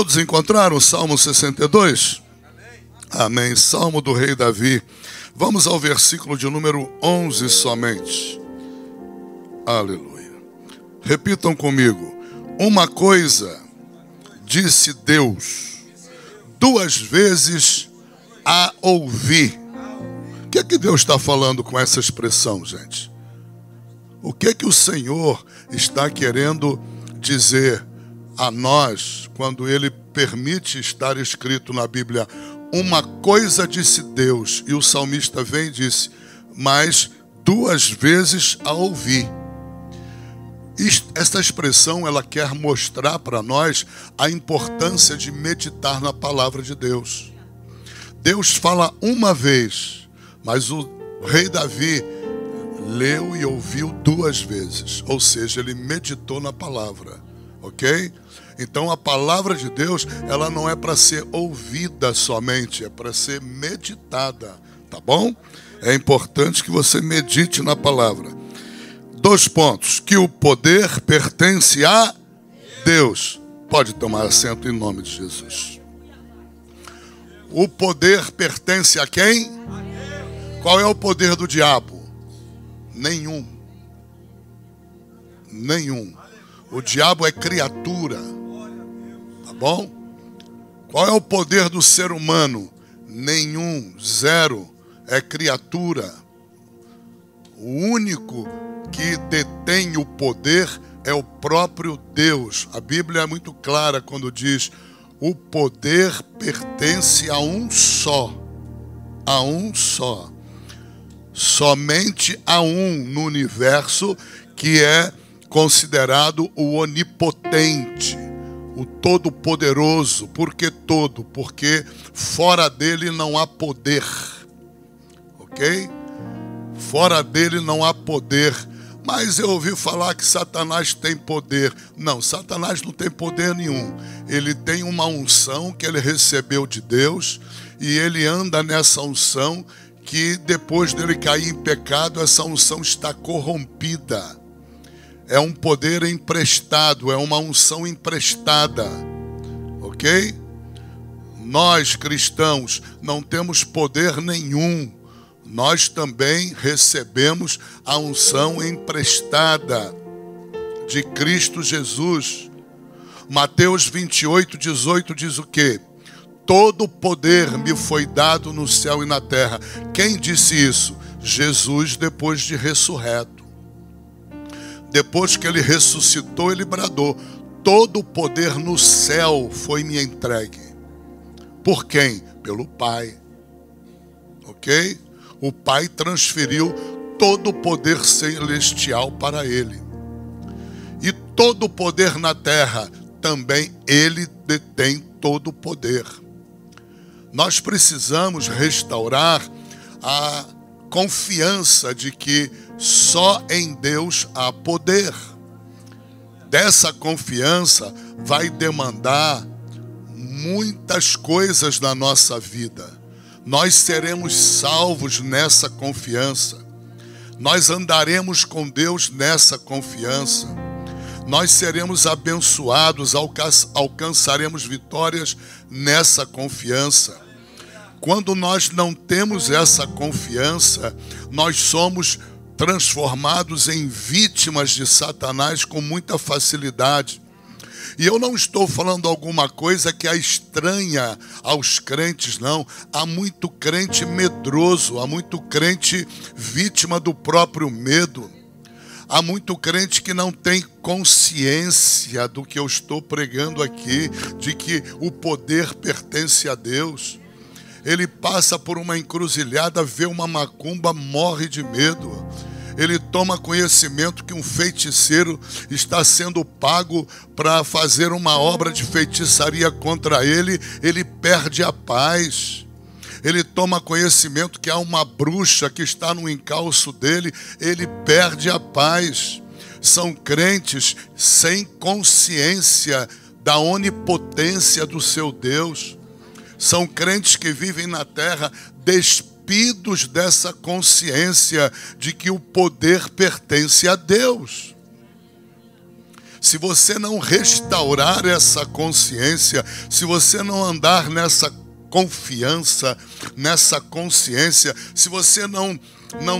Todos encontraram o Salmo 62? Amém. Salmo do rei Davi. Vamos ao versículo de número 11 somente. Aleluia. Repitam comigo. Uma coisa disse Deus, duas vezes a ouvi. O que é que Deus está falando com essa expressão, gente? O que é que o Senhor está querendo dizer a nós quando Ele permite estar escrito na Bíblia? Uma coisa disse Deus, e o salmista vem e disse, mas duas vezes a ouvi. Esta expressão, ela quer mostrar para nós a importância de meditar na palavra de Deus. Deus fala uma vez, mas o rei Davi leu e ouviu duas vezes, ou seja, ele meditou na palavra, ok? Então a palavra de Deus, ela não é para ser ouvida somente, é para ser meditada, tá bom? É importante que você medite na palavra. 2 pontos, que o poder pertence a Deus. Pode tomar assento em nome de Jesus. O poder pertence a quem? Qual é o poder do diabo? Nenhum. Nenhum. O diabo é criatura. Tá bom? Qual é o poder do ser humano? Nenhum. Zero. É criatura. O único que detém o poder é o próprio Deus. A Bíblia é muito clara quando diz: o poder pertence a um só. A um só. Somente a um no universo, que é considerado o onipotente, o todo-poderoso. Por que todo? Porque fora dele não há poder. Ok? Fora dele não há poder. Mas eu ouvi falar que Satanás tem poder. Não, Satanás não tem poder nenhum. Ele tem uma unção que ele recebeu de Deus, e ele anda nessa unção que depois dele cair em pecado, essa unção está corrompida. É um poder emprestado, é uma unção emprestada. Ok? Nós, cristãos, não temos poder nenhum. Nós também recebemos a unção emprestada de Cristo Jesus. Mateus 28, 18 diz o quê? Todo poder me foi dado no céu e na terra. Quem disse isso? Jesus, depois de ressurreto. Depois que ele ressuscitou, ele bradou: todo o poder no céu foi me entregue. Por quem? Pelo Pai. Ok? O Pai transferiu todo o poder celestial para ele. E todo o poder na terra, também ele detém todo o poder. Nós precisamos restaurar a confiança de que só em Deus há poder. Dessa confiança vai demandar muitas coisas na nossa vida. Nós seremos salvos nessa confiança. Nós andaremos com Deus nessa confiança. Nós seremos abençoados, alcançaremos vitórias nessa confiança. Quando nós não temos essa confiança, nós somos transformados em vítimas de Satanás com muita facilidade. E eu não estou falando alguma coisa que é estranha aos crentes, não. Há muito crente medroso, há muito crente vítima do próprio medo. Há muito crente que não tem consciência do que eu estou pregando aqui, de que o poder pertence a Deus. Ele passa por uma encruzilhada, vê uma macumba, morre de medo. Ele toma conhecimento que um feiticeiro está sendo pago para fazer uma obra de feitiçaria contra ele, ele perde a paz. Ele toma conhecimento que há uma bruxa que está no encalço dele, ele perde a paz. São crentes sem consciência da onipotência do seu Deus. São crentes que vivem na terra despidos dessa consciência de que o poder pertence a Deus. se você não restaurar essa consciência, se você não andar nessa confiança, nessa consciência, se você não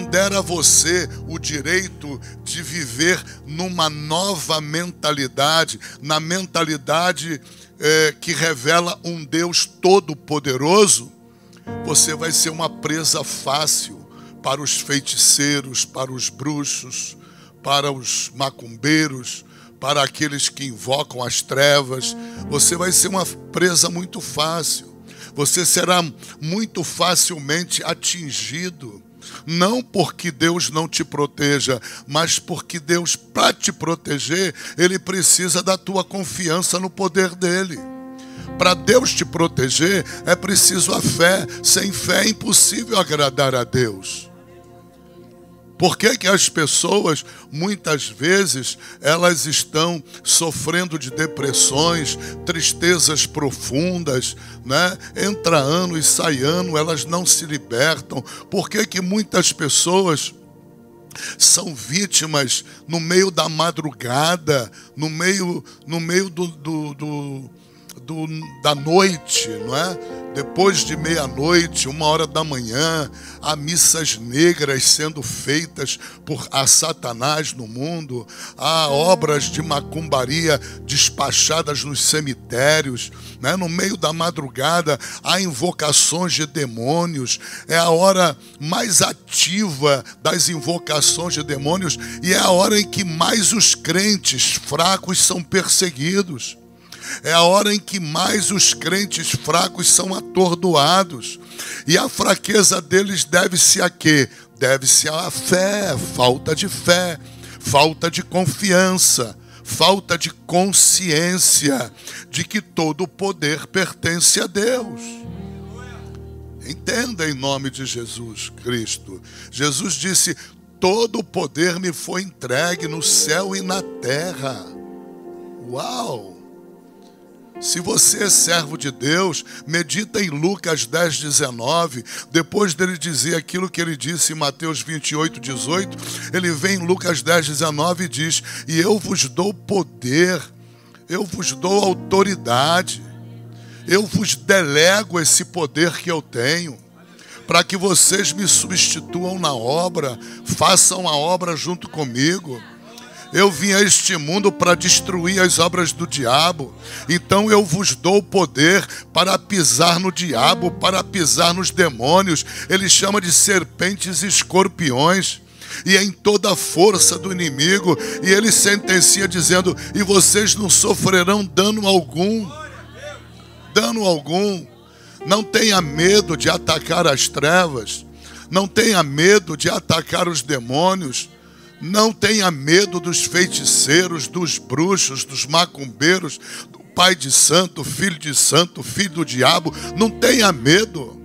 der a você o direito de viver numa nova mentalidade, na mentalidade que revela um Deus todo-poderoso, você vai ser uma presa fácil para os feiticeiros, para os bruxos, para os macumbeiros, para aqueles que invocam as trevas. Você vai ser uma presa muito fácil. Você será muito facilmente atingido. Não porque Deus não te proteja, mas porque Deus, para te proteger, Ele precisa da tua confiança no poder dEle. Para Deus te proteger, é preciso a fé. Sem fé é impossível agradar a Deus. Por que as pessoas, muitas vezes, elas estão sofrendo de depressões, tristezas profundas, né? Entra ano e sai ano, elas não se libertam. Por que muitas pessoas são vítimas no meio da madrugada, no meio da noite, não é? Depois de meia-noite, 1h da manhã, há missas negras sendo feitas por Satanás no mundo, há obras de macumbaria despachadas nos cemitérios, né? No meio da madrugada, há invocações de demônios, é a hora mais ativa das invocações de demônios e é a hora em que mais os crentes fracos são perseguidos. É a hora em que mais os crentes fracos são atordoados. E a fraqueza deles deve-se a quê? Deve-se à fé, falta de confiança, falta de consciência de que todo o poder pertence a Deus. Entenda em nome de Jesus Cristo. Jesus disse: todo o poder me foi entregue no céu e na terra. Uau! Se você é servo de Deus, medita em Lucas 10:19. Depois dele dizer aquilo que ele disse em Mateus 28:18, ele vem em Lucas 10:19 e diz: e eu vos dou poder, eu vos dou autoridade, eu vos delego esse poder que eu tenho, para que vocês me substituam na obra, façam a obra junto comigo. Eu vim a este mundo para destruir as obras do diabo. Então eu vos dou poder para pisar no diabo, para pisar nos demônios. Ele chama de serpentes e escorpiões. E em toda a força do inimigo. E ele sentencia dizendo: e vocês não sofrerão dano algum. Dano algum. Não tenha medo de atacar as trevas. Não tenha medo de atacar os demônios. Não tenha medo dos feiticeiros, dos bruxos, dos macumbeiros, do pai de santo, filho do diabo. Não tenha medo.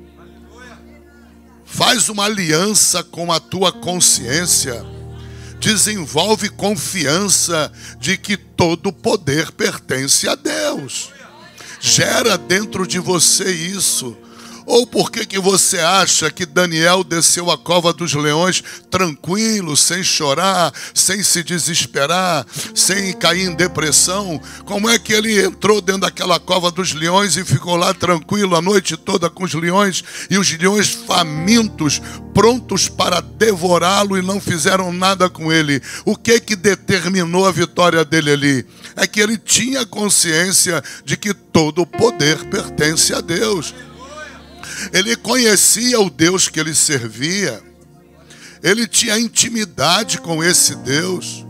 Faz uma aliança com a tua consciência. Desenvolve confiança de que todo poder pertence a Deus. Gera dentro de você isso. Ou por que você acha que Daniel desceu à cova dos leões tranquilo, sem chorar, sem se desesperar, sem cair em depressão? Como é que ele entrou dentro daquela cova dos leões e ficou lá tranquilo a noite toda com os leões? E os leões famintos, prontos para devorá-lo, e não fizeram nada com ele. O que determinou a vitória dele ali? É que ele tinha consciência de que todo o poder pertence a Deus. Ele conhecia o Deus que ele servia. Ele tinha intimidade com esse Deus.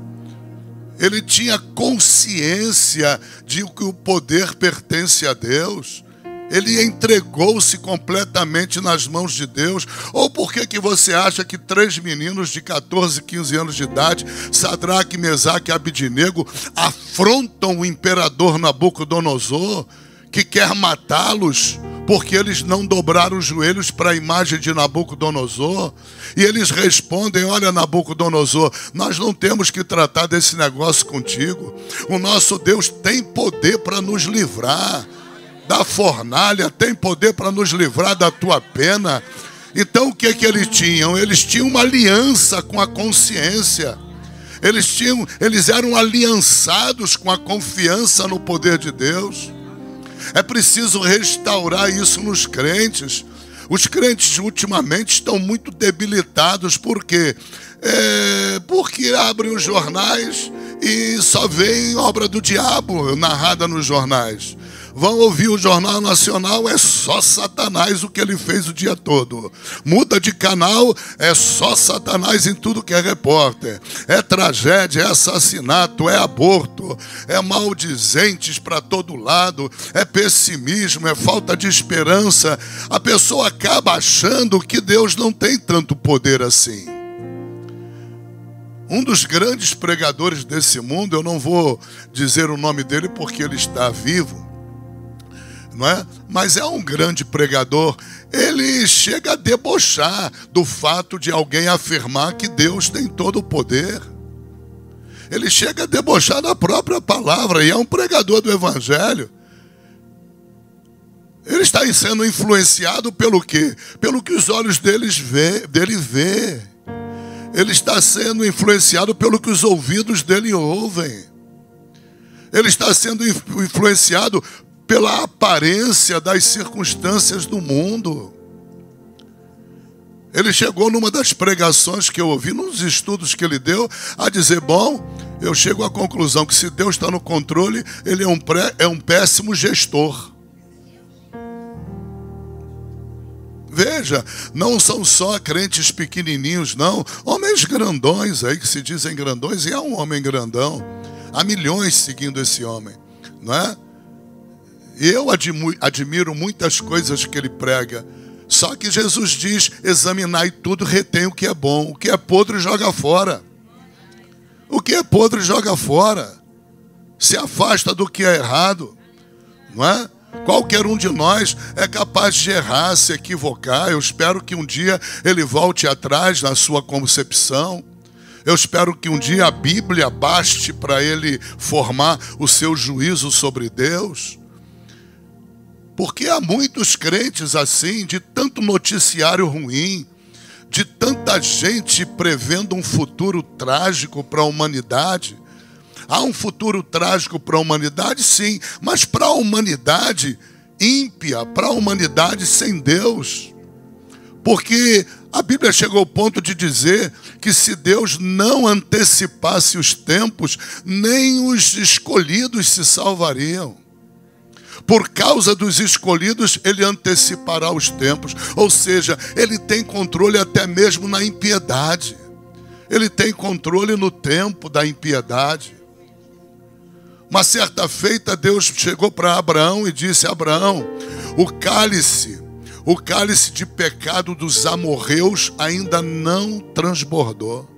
Ele tinha consciência de que o poder pertence a Deus. Ele entregou-se completamente nas mãos de Deus. Ou por que você acha que 3 meninos de 14, 15 anos de idade, Sadraque, Mesaque e Abidnego, afrontam o imperador Nabucodonosor, que quer matá-los, porque eles não dobraram os joelhos para a imagem de Nabucodonosor? E eles respondem: olha, Nabucodonosor, nós não temos que tratar desse negócio contigo. O nosso Deus tem poder para nos livrar da fornalha, tem poder para nos livrar da tua pena. Então o que eles tinham? Eles tinham uma aliança com a consciência. Eles eram aliançados com a confiança no poder de Deus. É preciso restaurar isso nos crentes. Os crentes ultimamente estão muito debilitados. Por quê? Porque abrem os jornais e só veem obra do diabo narrada nos jornais. Vão ouvir o Jornal Nacional, é só Satanás o que ele fez o dia todo. Muda de canal, é só Satanás em tudo que é repórter. É tragédia, é assassinato, é aborto, é maldizentes para todo lado, é pessimismo, é falta de esperança. A pessoa acaba achando que Deus não tem tanto poder assim. Um dos grandes pregadores desse mundo, eu não vou dizer o nome dele porque ele está vivo, não é? Mas é um grande pregador. Ele chega a debochar do fato de alguém afirmar que Deus tem todo o poder. Ele chega a debochar da própria palavra, e é um pregador do Evangelho. Ele está sendo influenciado pelo quê? Pelo que os olhos dele vê. Ele está sendo influenciado pelo que os ouvidos dele ouvem. Ele está sendo influenciado pela aparência das circunstâncias do mundo. Ele chegou numa das pregações que eu ouvi, nos estudos que ele deu, a dizer, bom, eu chego à conclusão que se Deus está no controle, ele é um péssimo gestor. Veja, não são só crentes pequenininhos, não. Homens grandões aí, que se dizem grandões, e é um homem grandão. Há milhões seguindo esse homem, não é? Eu admiro muitas coisas que ele prega. Só que Jesus diz, examinai tudo, retém o que é bom. O que é podre, joga fora. O que é podre, joga fora. Se afasta do que é errado, não é? Qualquer um de nós é capaz de errar, se equivocar. Eu espero que um dia ele volte atrás na sua concepção. Eu espero que um dia a Bíblia baste para ele formar o seu juízo sobre Deus. Porque há muitos crentes assim, de tanto noticiário ruim, de tanta gente prevendo um futuro trágico para a humanidade. Há um futuro trágico para a humanidade, sim, mas para a humanidade ímpia, para a humanidade sem Deus. Porque a Bíblia chegou ao ponto de dizer que se Deus não antecipasse os tempos, nem os escolhidos se salvariam. Por causa dos escolhidos, ele antecipará os tempos. Ou seja, ele tem controle até mesmo na impiedade. Ele tem controle no tempo da impiedade. Uma certa feita, Deus chegou para Abraão e disse, Abraão, o cálice de pecado dos amorreus ainda não transbordou.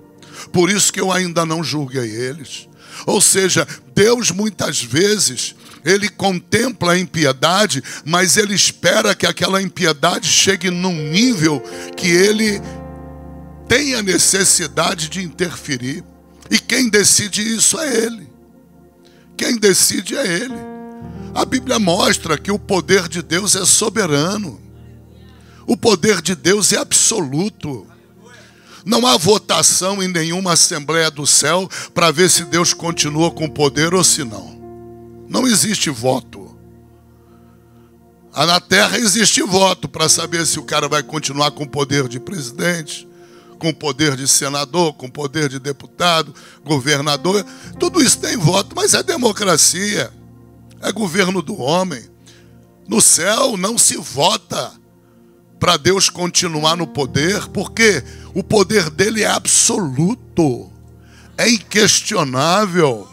Por isso que eu ainda não julguei eles. Ou seja, Deus muitas vezes, ele contempla a impiedade, mas ele espera que aquela impiedade chegue num nível que ele tenha necessidade de interferir. E quem decide isso é ele. Quem decide é ele. A Bíblia mostra que o poder de Deus é soberano. O poder de Deus é absoluto. Não há votação em nenhuma Assembleia do Céu para ver se Deus continua com poder ou se não. Não existe voto. Na terra existe voto para saber se o cara vai continuar com o poder de presidente, com o poder de senador, com o poder de deputado, governador. Tudo isso tem voto, mas é democracia. É governo do homem. No céu não se vota para Deus continuar no poder, porque o poder dele é absoluto, é inquestionável.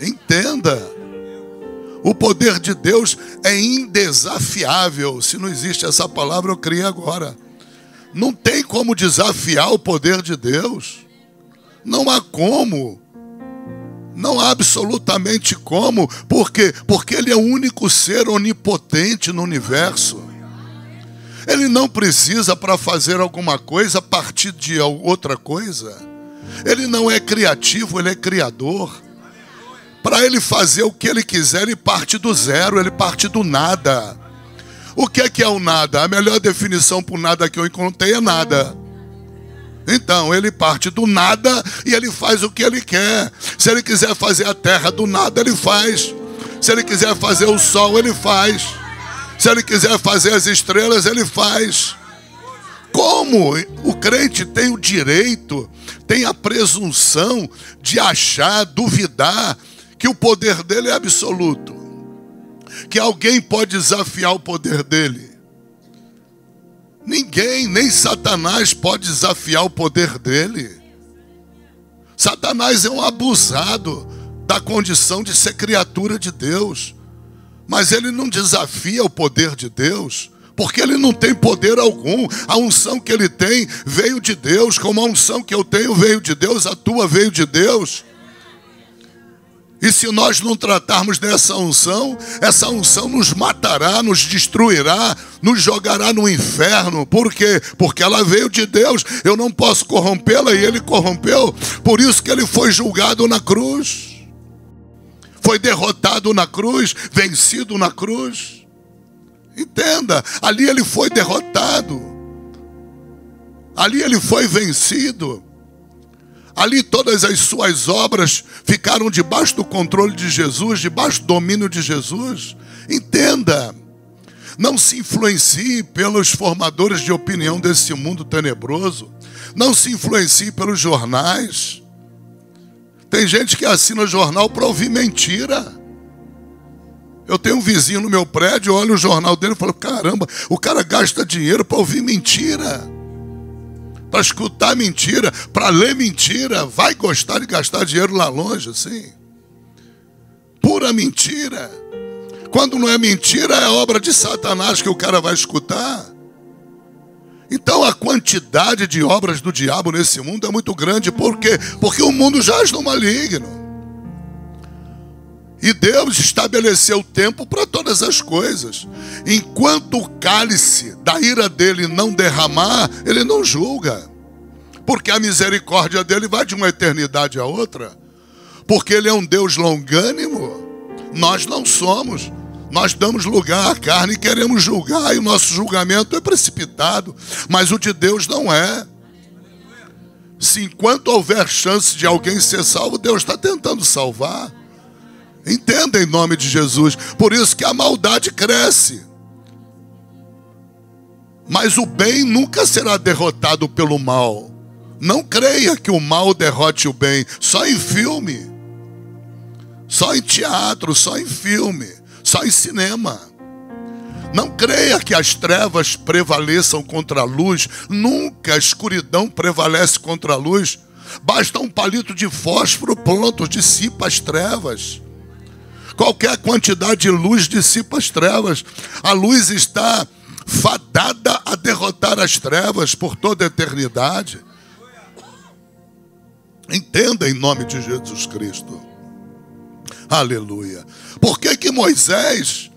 Entenda. O poder de Deus é indesafiável. Se não existe essa palavra, eu criei agora. Não tem como desafiar o poder de Deus. Não há como. Não há absolutamente como. Por quê? Porque ele é o único ser onipotente no universo. Ele não precisa, para fazer alguma coisa, partir de outra coisa. Ele não é criativo, ele é criador. Para ele fazer o que ele quiser, ele parte do zero, ele parte do nada. O que é o nada? A melhor definição para o nada que eu encontrei é nada. Então, ele parte do nada e ele faz o que ele quer. Se ele quiser fazer a terra do nada, ele faz. Se ele quiser fazer o sol, ele faz. Se ele quiser fazer as estrelas, ele faz. Como o crente tem o direito, tem a presunção de achar, duvidar que o poder dele é absoluto? Que alguém pode desafiar o poder dele? Ninguém, nem Satanás pode desafiar o poder dele. Satanás é um abusado da condição de ser criatura de Deus. Mas ele não desafia o poder de Deus, porque ele não tem poder algum. A unção que ele tem veio de Deus, como a unção que eu tenho veio de Deus, a tua veio de Deus. E se nós não tratarmos dessa unção, essa unção nos matará, nos destruirá, nos jogará no inferno. Por quê? Porque ela veio de Deus. Eu não posso corrompê-la e ele corrompeu. Por isso que ele foi julgado na cruz. Foi derrotado na cruz, vencido na cruz. Entenda, ali ele foi derrotado. Ali ele foi vencido. Ali todas as suas obras ficaram debaixo do controle de Jesus, debaixo do domínio de Jesus. Entenda, não se influencie pelos formadores de opinião desse mundo tenebroso. Não se influencie pelos jornais. Tem gente que assina jornal para ouvir mentira. Eu tenho um vizinho no meu prédio, eu olho o jornal dele e falo, caramba, o cara gasta dinheiro para ouvir mentira, para escutar mentira, para ler mentira. Vai gostar de gastar dinheiro lá longe, assim? Pura mentira. Quando não é mentira, é obra de Satanás que o cara vai escutar. Então a quantidade de obras do diabo nesse mundo é muito grande. Por quê? Porque o mundo jaz no maligno. E Deus estabeleceu tempo para todas as coisas. Enquanto o cálice da ira dele não derramar, ele não julga. Porque a misericórdia dele vai de uma eternidade a outra. Porque ele é um Deus longânimo. Nós não somos. Nós damos lugar à carne e queremos julgar, e o nosso julgamento é precipitado. Mas o de Deus não é. Se enquanto houver chance de alguém ser salvo, Deus está tentando salvar. Entenda em nome de Jesus. Por isso que a maldade cresce. Mas o bem nunca será derrotado pelo mal. Não creia que o mal derrote o bem. Só em filme. Só em teatro, só em filme. Só em cinema. Não creia que as trevas prevaleçam contra a luz. Nunca a escuridão prevalece contra a luz. Basta um palito de fósforo, pronto, dissipa as trevas. Qualquer quantidade de luz dissipa as trevas. A luz está fadada a derrotar as trevas por toda a eternidade. Entenda em nome de Jesus Cristo. Aleluia. Por que Moisés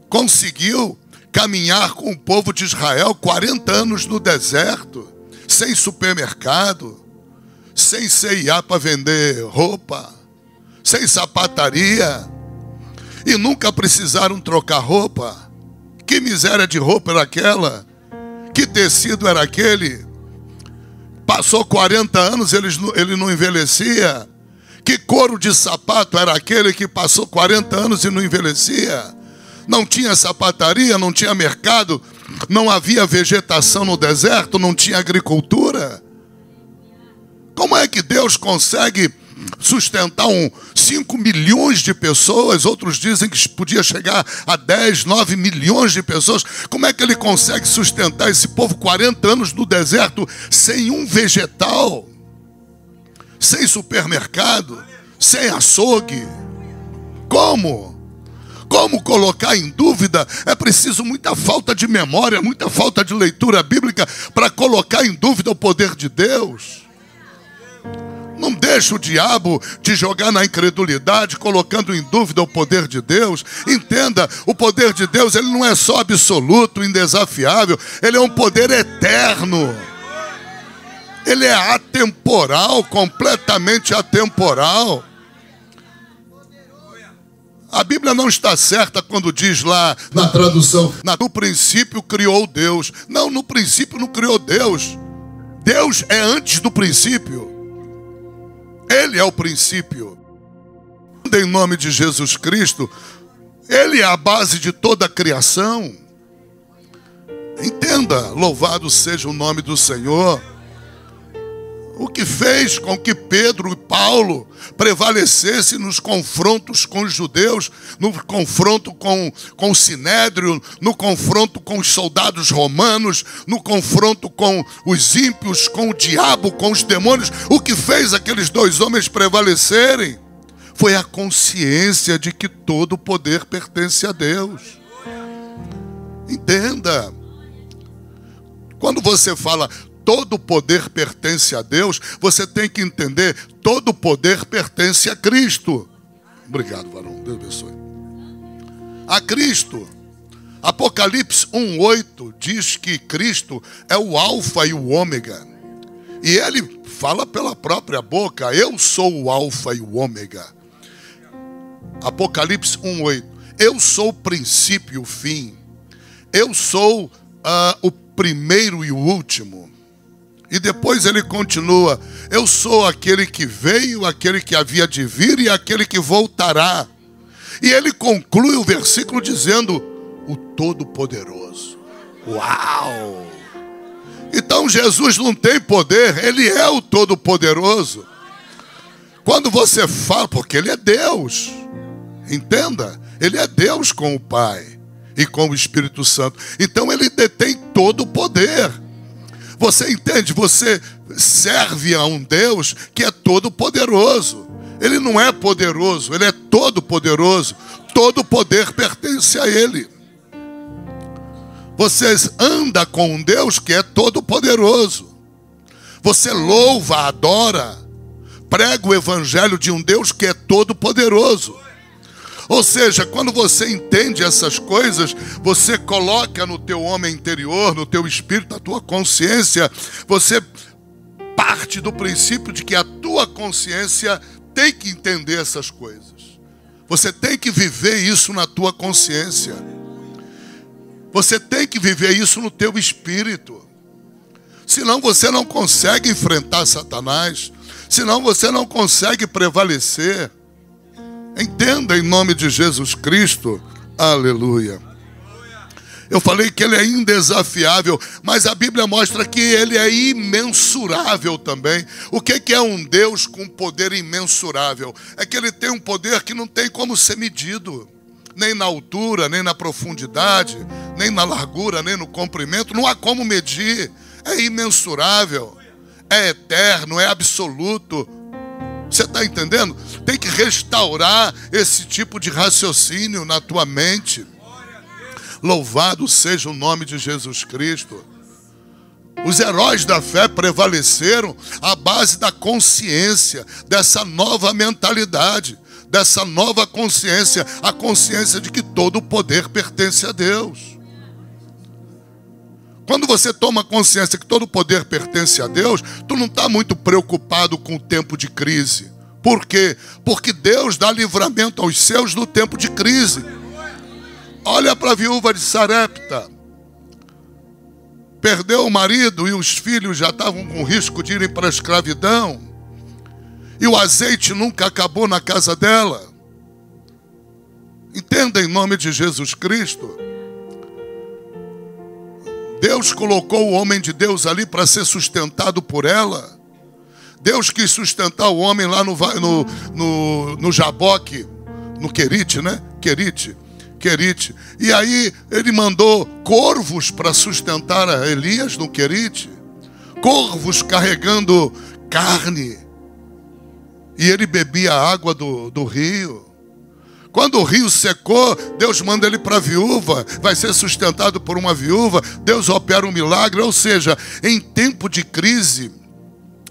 conseguiu caminhar com o povo de Israel 40 anos no deserto, sem supermercado, sem C&A para vender roupa, sem sapataria, e nunca precisaram trocar roupa? Que miséria de roupa era aquela? Que tecido era aquele? Passou 40 anos, ele não envelhecia. Que couro de sapato era aquele que passou 40 anos e não envelhecia? Não tinha sapataria, não tinha mercado, não havia vegetação no deserto, não tinha agricultura. Como é que Deus consegue sustentar 5 milhões de pessoas? Outros dizem que podia chegar a 10, 9 milhões de pessoas. Como é que ele consegue sustentar esse povo 40 anos no deserto sem um vegetal? Sem supermercado, sem açougue? Como? Como colocar em dúvida? É preciso muita falta de memória, muita falta de leitura bíblica para colocar em dúvida o poder de Deus. Não deixe o diabo te jogar na incredulidade, colocando em dúvida o poder de Deus. Entenda, o poder de Deus, ele não é só absoluto, indesafiável, ele é um poder eterno. Ele é atemporal, completamente atemporal. A Bíblia não está certa quando diz lá na tradução, no princípio criou Deus. Não, no princípio não criou Deus. Deus é antes do princípio. Ele é o princípio. Em nome de Jesus Cristo, Ele é a base de toda a criação. Entenda, louvado seja o nome do Senhor. O que fez com que Pedro e Paulo prevalecessem nos confrontos com os judeus, no confronto com o Sinédrio, no confronto com os soldados romanos, no confronto com os ímpios, com o diabo, com os demônios. O que fez aqueles dois homens prevalecerem foi a consciência de que todo o poder pertence a Deus. Entenda. Quando você fala todo o poder pertence a Deus, você tem que entender, todo o poder pertence a Cristo. Obrigado, varão. Deus abençoe. A Cristo. Apocalipse 1:8 diz que Cristo é o alfa e o ômega. E ele fala pela própria boca, eu sou o alfa e o ômega. Apocalipse 1:8. Eu sou o princípio e o fim. Eu sou o primeiro e o último. E depois ele continua, eu sou aquele que veio, aquele que havia de vir e aquele que voltará. E ele conclui o versículo dizendo, o Todo-Poderoso. Uau! Então Jesus não tem poder, ele é o Todo-Poderoso. Quando você fala, porque ele é Deus, entenda, ele é Deus com o Pai e com o Espírito Santo. Então ele detém todo o poder. Você entende? Você serve a um Deus que é todo poderoso. Ele não é poderoso, ele é todo poderoso. Todo poder pertence a ele. Você anda com um Deus que é todo poderoso. Você louva, adora, prega o evangelho de um Deus que é todo poderoso. Ou seja, quando você entende essas coisas, você coloca no teu homem interior, no teu espírito, na tua consciência, você parte do princípio de que a tua consciência tem que entender essas coisas. Você tem que viver isso na tua consciência. Você tem que viver isso no teu espírito. Senão você não consegue enfrentar Satanás. Senão você não consegue prevalecer. Entenda em nome de Jesus Cristo. Aleluia. Eu falei que ele é indesafiável, mas a Bíblia mostra que ele é imensurável também. O que é um Deus com poder imensurável? É que ele tem um poder que não tem como ser medido. Nem na altura, nem na profundidade, nem na largura, nem no comprimento. Não há como medir. É imensurável. É eterno, é absoluto. Você está entendendo? Tem que restaurar esse tipo de raciocínio na tua mente. Louvado seja o nome de Jesus Cristo. Os heróis da fé prevaleceram à base da consciência, dessa nova mentalidade, dessa nova consciência, a consciência de que todo o poder pertence a Deus. Quando você toma consciência que todo o poder pertence a Deus, tu não está muito preocupado com o tempo de crise. Por quê? Porque Deus dá livramento aos seus no tempo de crise. Olha para a viúva de Sarepta. Perdeu o marido e os filhos já estavam com risco de irem para a escravidão. E o azeite nunca acabou na casa dela. Entenda em nome de Jesus Cristo. Deus colocou o homem de Deus ali para ser sustentado por ela. Deus quis sustentar o homem lá no Jaboque, no Querite, né? Querite. E aí ele mandou corvos para sustentar a Elias no Querite. Corvos carregando carne. E ele bebia a água do rio. Quando o rio secou, Deus manda ele para a viúva, vai ser sustentado por uma viúva, Deus opera um milagre. Ou seja, em tempo de crise,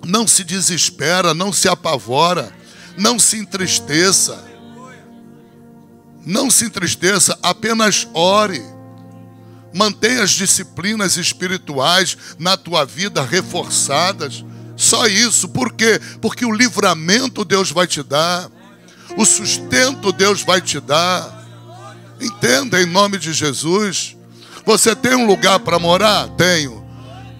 não se desespera, não se apavora, não se entristeça. Não se entristeça, apenas ore. Mantenha as disciplinas espirituais na tua vida reforçadas. Só isso. Por quê? Porque o livramento Deus vai te dar. O sustento Deus vai te dar. Entenda em nome de Jesus. Você tem um lugar para morar? Tenho.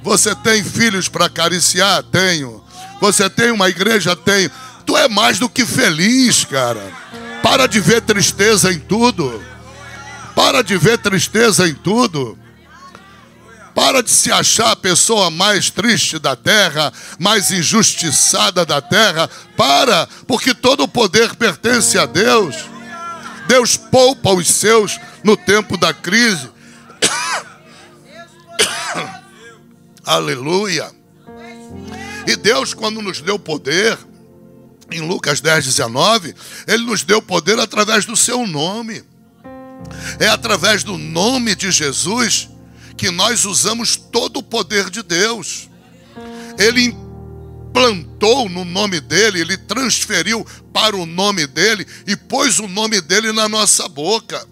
Você tem filhos para acariciar? Tenho. Você tem uma igreja? Tenho. Tu é mais do que feliz, cara. Para de ver tristeza em tudo. Para de ver tristeza em tudo. Para de se achar a pessoa mais triste da terra, mais injustiçada da terra. Para, porque todo o poder pertence a Deus. Deus poupa os seus no tempo da crise. Aleluia. E Deus, quando nos deu poder, em Lucas 10:19, Ele nos deu poder através do seu nome. É através do nome de Jesus que nós usamos todo o poder de Deus. Ele implantou no nome dele, Ele transferiu para o nome dele e pôs o nome dele na nossa boca.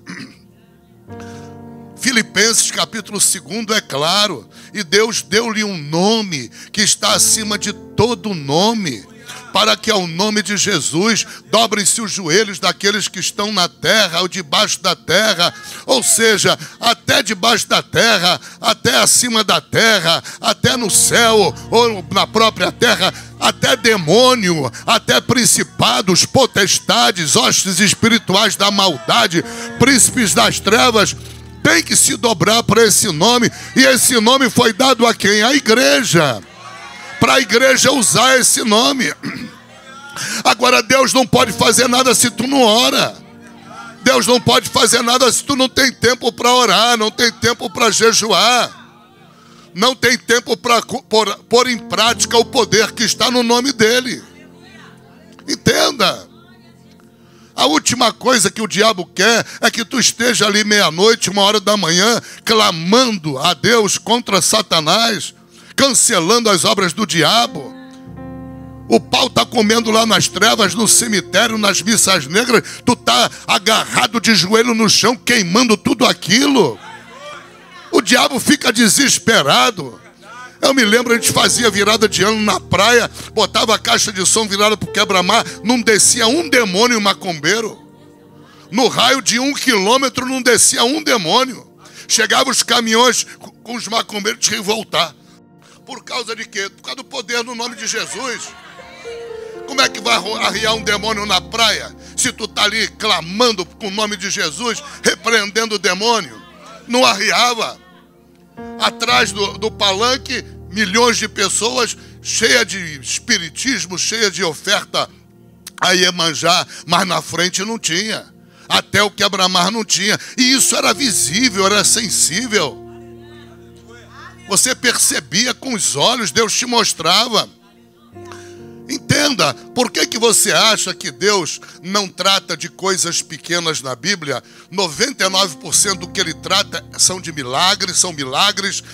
Filipenses capítulo 2 é claro. E Deus deu-lhe um nome que está acima de todo nome, para que ao nome de Jesus dobrem-se os joelhos daqueles que estão na terra ou debaixo da terra, ou seja, até debaixo da terra, até acima da terra, até no céu ou na própria terra, até demônio, até principados, potestades, hostes espirituais da maldade, príncipes das trevas, tem que se dobrar para esse nome. E esse nome foi dado a quem? A igreja. Para a igreja usar esse nome. Agora, Deus não pode fazer nada se tu não ora. Deus não pode fazer nada se tu não tem tempo para orar, não tem tempo para jejuar, não tem tempo para pôr em prática o poder que está no nome dele. Entenda. A última coisa que o diabo quer é que tu esteja ali meia-noite, 1h da manhã, clamando a Deus contra Satanás, cancelando as obras do diabo. O pau está comendo lá nas trevas, no cemitério, nas missas negras. Tu está agarrado de joelho no chão, queimando tudo aquilo. O diabo fica desesperado. Eu me lembro, a gente fazia virada de ano na praia, botava a caixa de som virada para o quebra-mar, não descia um demônio macumbeiro. No raio de 1 quilômetro não descia um demônio. Chegavam os caminhões com os macumbeiros de revoltar. Por causa de quê? Por causa do poder no nome de Jesus. Como é que vai arriar um demônio na praia se tu está ali clamando com o nome de Jesus, repreendendo o demônio? Não arriava. Atrás do palanque, milhões de pessoas, cheia de espiritismo, cheia de oferta a Iemanjá, mas na frente não tinha. Até o quebra-mar não tinha. E isso era visível, era sensível. Você percebia com os olhos, Deus te mostrava. Entenda, por que você acha que Deus não trata de coisas pequenas na Bíblia? 99% do que Ele trata são de milagres,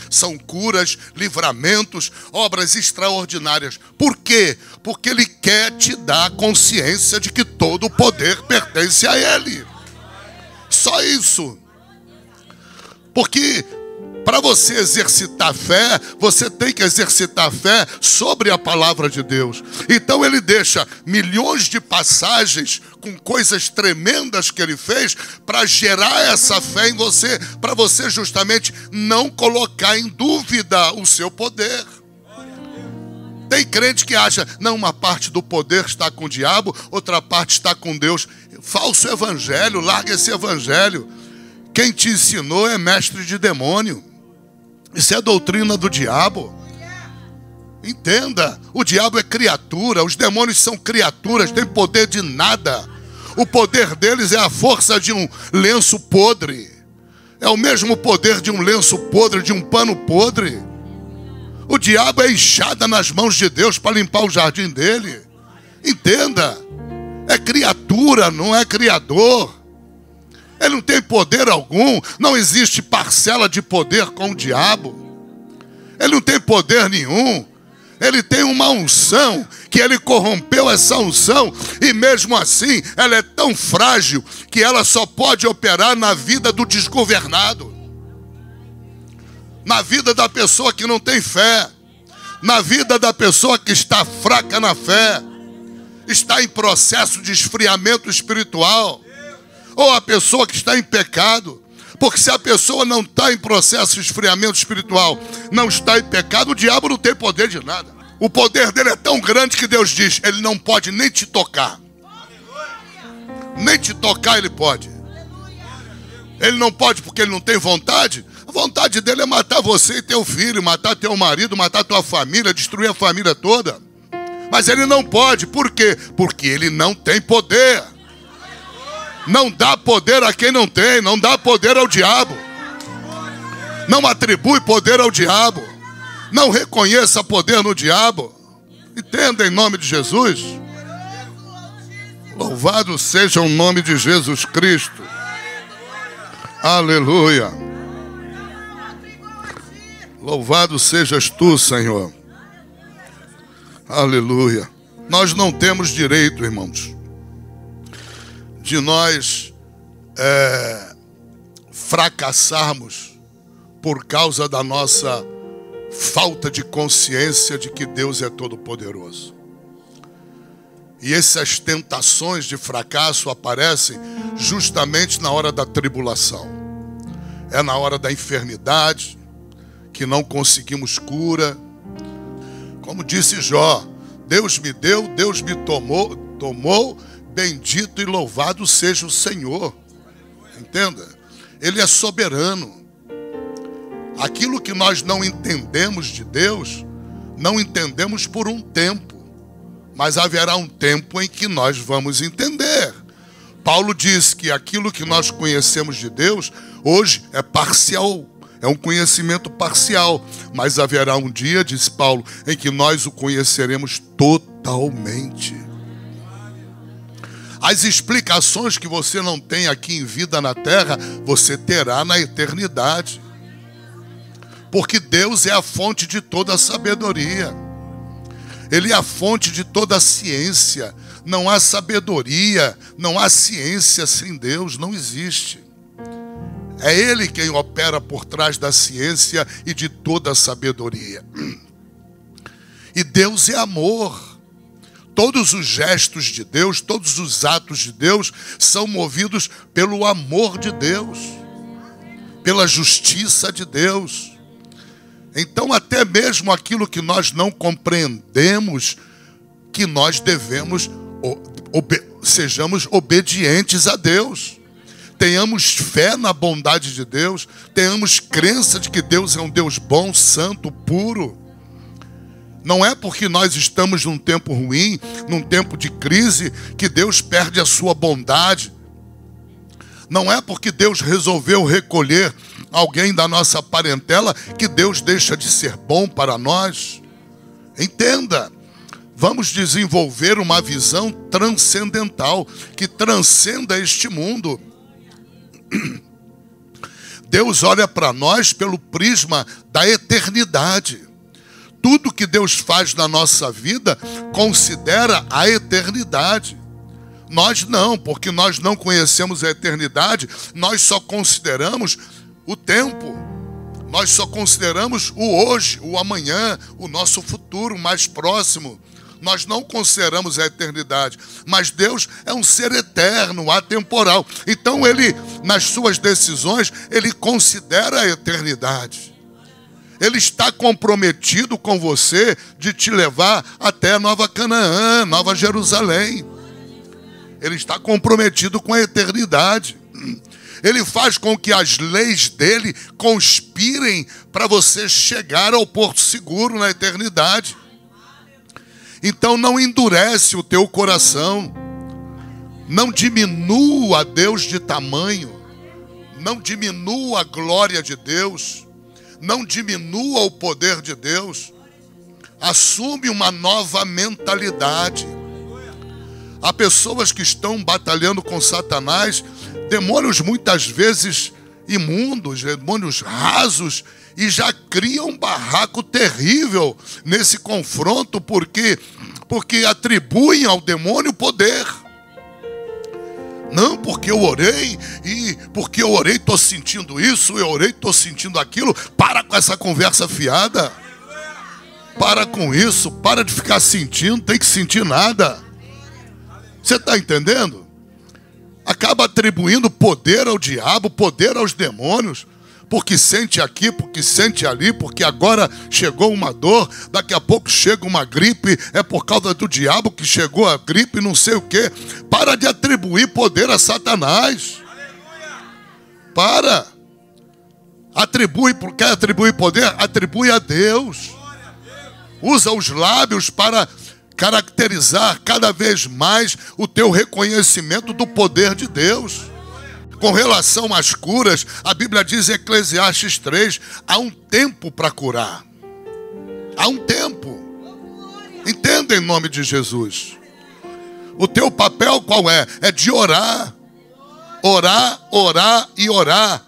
são curas, livramentos, obras extraordinárias. Por quê? Porque Ele quer te dar consciência de que todo o poder pertence a Ele. Só isso. Porque para você exercitar fé, você tem que exercitar fé sobre a palavra de Deus. Então Ele deixa milhões de passagens com coisas tremendas que Ele fez para gerar essa fé em você, para você justamente não colocar em dúvida o seu poder. Tem crente que acha, não, uma parte do poder está com o diabo, outra parte está com Deus. Falso evangelho, larga esse evangelho. Quem te ensinou é mestre de demônio. Isso é doutrina do diabo. Entenda, o diabo é criatura, os demônios são criaturas, têm poder de nada. O poder deles é a força de um lenço podre. É o mesmo poder de um lenço podre, de um pano podre. O diabo é enxada nas mãos de Deus para limpar o jardim dele. Entenda, é criatura, não é criador. Ele não tem poder algum, não existe parcela de poder com o diabo. Ele não tem poder nenhum. Ele tem uma unção, que ele corrompeu essa unção, e mesmo assim ela é tão frágil que ela só pode operar na vida do desgovernado, na vida da pessoa que não tem fé, na vida da pessoa que está fraca na fé, está em processo de esfriamento espiritual, ou a pessoa que está em pecado. Porque se a pessoa não está em processo de esfriamento espiritual, não está em pecado, o diabo não tem poder de nada. O poder dele é tão grande que Deus diz, ele não pode nem te tocar. Nem te tocar ele pode. Ele não pode porque ele não tem vontade. A vontade dele é matar você e teu filho, matar teu marido, matar tua família, destruir a família toda. Mas ele não pode. Por quê? Porque ele não tem poder. Não dá poder a quem não tem. Não dá poder ao diabo. Não atribui poder ao diabo. Não reconheça poder no diabo. Entenda em nome de Jesus. Louvado seja o nome de Jesus Cristo. Aleluia. Louvado sejas tu, Senhor. Aleluia. Nós não temos direito, irmãos, de nós fracassarmos por causa da nossa falta de consciência de que Deus é todo-poderoso. E essas tentações de fracasso aparecem justamente na hora da tribulação. É na hora da enfermidade, que não conseguimos cura. Como disse Jó, Deus me deu, Deus me tomou, bendito e louvado seja o Senhor. Entenda? Ele é soberano. Aquilo que nós não entendemos de Deus, não entendemos por um tempo. Mas haverá um tempo em que nós vamos entender. Paulo diz que aquilo que nós conhecemos de Deus, hoje é parcial. É um conhecimento parcial. Mas haverá um dia, diz Paulo, em que nós o conheceremos totalmente. As explicações que você não tem aqui em vida na terra, você terá na eternidade. Porque Deus é a fonte de toda a sabedoria. Ele é a fonte de toda a ciência. Não há sabedoria, não há ciência sem Deus, não existe. É Ele quem opera por trás da ciência e de toda a sabedoria. E Deus é amor. Todos os gestos de Deus, todos os atos de Deus são movidos pelo amor de Deus, pela justiça de Deus. Então, até mesmo aquilo que nós não compreendemos, que nós devemos, sejamos obedientes a Deus. Tenhamos fé na bondade de Deus, tenhamos crença de que Deus é um Deus bom, santo, puro. Não é porque nós estamos num tempo ruim, num tempo de crise, que Deus perde a sua bondade. Não é porque Deus resolveu recolher alguém da nossa parentela que Deus deixa de ser bom para nós. Entenda, vamos desenvolver uma visão transcendental que transcenda este mundo. Deus olha para nós pelo prisma da eternidade. Tudo que Deus faz na nossa vida considera a eternidade. Nós não, porque nós não conhecemos a eternidade, nós só consideramos o tempo. Nós só consideramos o hoje, o amanhã, o nosso futuro mais próximo. Nós não consideramos a eternidade. Mas Deus é um ser eterno, atemporal. Então Ele, nas suas decisões, Ele considera a eternidade. Ele está comprometido com você de te levar até Nova Canaã, Nova Jerusalém. Ele está comprometido com a eternidade. Ele faz com que as leis dele conspirem para você chegar ao porto seguro na eternidade. Então não endurece o teu coração. Não diminua Deus de tamanho. Não diminua a glória de Deus. Não diminua o poder de Deus. Assume uma nova mentalidade. Há pessoas que estão batalhando com Satanás, demônios muitas vezes imundos, demônios rasos, e já criam um barraco terrível nesse confronto, porque atribuem ao demônio poder. Não, porque eu orei, e porque eu orei estou sentindo isso, eu orei estou sentindo aquilo. Para com essa conversa fiada. Para com isso, para de ficar sentindo, não tem que sentir nada. Você está entendendo? acaba atribuindo poder ao diabo, poder aos demônios, porque sente aqui, porque sente ali, porque agora chegou uma dor, daqui a pouco chega uma gripe, é por causa do diabo que chegou a gripe, não sei o quê. Para de atribuir poder a Satanás. Para. Quer atribuir poder? Atribui a Deus. Usa os lábios para caracterizar cada vez mais o teu reconhecimento do poder de Deus. Com relação às curas, a Bíblia diz em Eclesiastes 3, há um tempo para curar. Há um tempo. Entenda em nome de Jesus. O teu papel qual é? É de orar. Orar, orar e orar.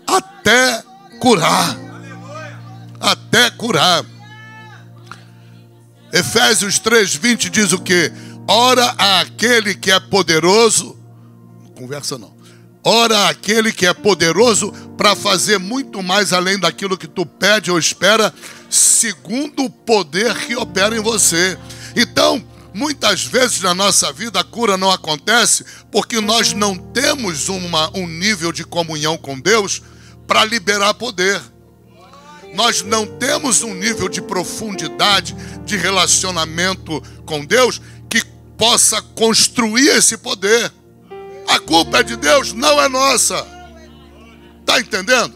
Até curar. Até curar. Efésios 3:20 diz o quê? Ora àquele que é poderoso. Conversa não. Ora àquele que é poderoso para fazer muito mais além daquilo que tu pede ou espera, segundo o poder que opera em você. Então, muitas vezes na nossa vida a cura não acontece porque nós não temos um nível de comunhão com Deus para liberar poder. Nós não temos um nível de profundidade de relacionamento com Deus que possa construir esse poder. A culpa é de Deus, não é nossa. Está entendendo?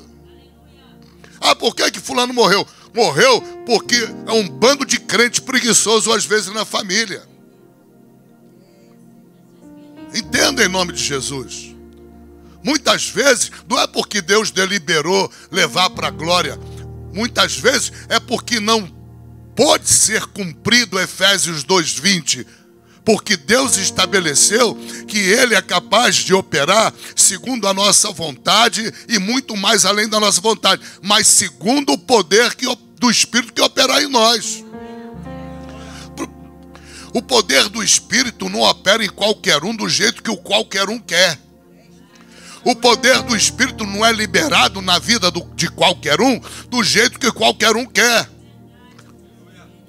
Ah, por que fulano morreu? Morreu porque é um bando de crente preguiçoso às vezes na família. Entenda em nome de Jesus. Muitas vezes não é porque Deus deliberou levar para a glória. Muitas vezes é porque não pode ser cumprido Efésios 2:20. Porque Deus estabeleceu que Ele é capaz de operar segundo a nossa vontade e muito mais além da nossa vontade, mas segundo o poder do Espírito que operar em nós. O poder do Espírito não opera em qualquer um do jeito que o qualquer um quer. O poder do Espírito não é liberado na vida de qualquer um do jeito que qualquer um quer.